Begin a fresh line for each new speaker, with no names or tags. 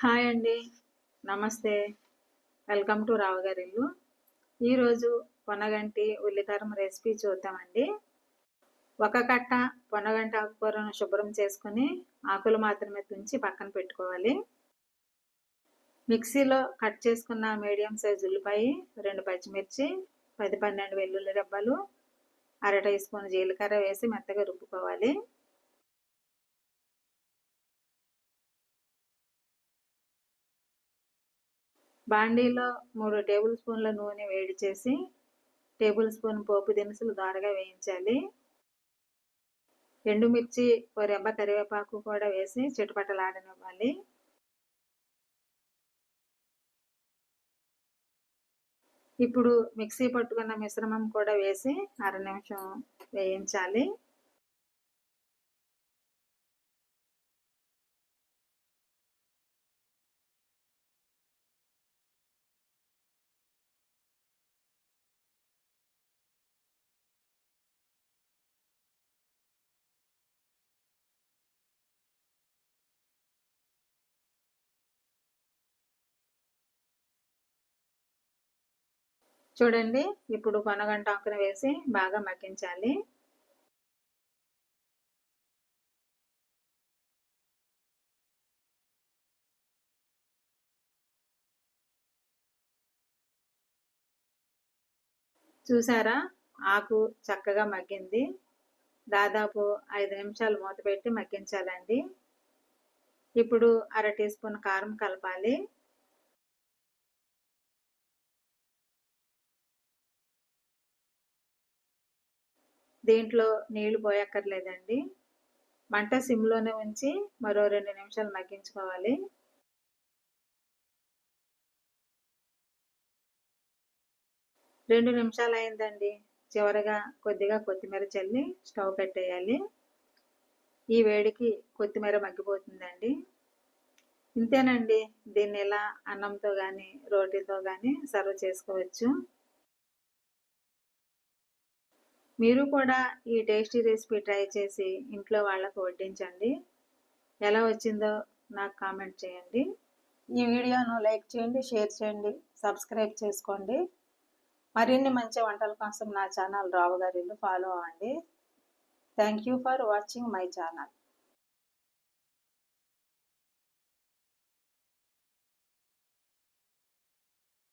Hi అండి. నమస్తే. Welcome to రావు గారి ఇల్లు. ఈరోజు పొనగంటి ఉల్లికారం రెసిపీ చూద్దామండి. ఒక కట్ట పొనగంటి ఆకుకూరను శుభ్రం చేసుకుని ఆకులు మాత్రమే తుంచి పక్కన పెట్టుకోవాలి. మిక్సీలో కట్ చేసుకున్న మీడియం సైజు ఉల్లిపాయ, 2 పచ్చిమిర్చి, 10-12 వెల్లుల్లి రెబ్బలు, అర టీ స్పూన్ జీలకర్ర వేసి మెత్తగా రుబ్బుకోవాలి. బాండీలో 3 టేబుల్ స్పూన్ల నూనె వేడి చేసి టేబుల్ స్పూన్ పోపు దినుసులు దోరగా వేయించాలి. ఎండుమిర్చి, ఓ రెబ్బ కరివేపాకు కూడా వేసి చిటపటలాడనివ్వాలి. ఇప్పుడు మిక్సీ పట్టుకున్న మిశ్రమం కూడా వేసి అర నిమిషం వేయించాలి. చూడండి, ఇప్పుడు పొనగంటి ఆకును వేసి బాగా మగ్గించాలి. చూసారా, ఆకు చక్కగా మగ్గింది. దాదాపు 5 నిమిషాలు మూత పెట్టి మగ్గించాలండి. ఇప్పుడు అర టీ స్పూన్ కారం కలపాలి. దీంట్లో నీళ్లు పోయక్కర్లేదండి. మంట సిమ్లోనే ఉంచి మరో 2 నిమిషాలు మగ్గించుకోవాలి. రెండు నిమిషాలు అయిందండి. చివరగా కొద్దిగా కొత్తిమీర చల్లి స్టవ్ కట్టేయాలి. ఈ వేడికి కొత్తిమీర మగ్గిపోతుందండి. ఇంతేనండి. దీన్ని ఇలా అన్నంతో కానీ రోటీతో కానీ సర్వ్ చేసుకోవచ్చు. మీరు కూడా ఈ టేస్టీ రెసిపీ ట్రై చేసి ఇంట్లో వాళ్ళకు వడ్డించండి. ఎలా వచ్చిందో నాకు కామెంట్ చేయండి. ఈ వీడియోను లైక్ చేయండి, షేర్ చేయండి, సబ్స్క్రైబ్ చేసుకోండి. మరిన్ని మంచి వంటల కోసం నా ఛానల్ రావు గారి ఇల్లు ఫాలో అవ్వండి. Thank you for watching my channel.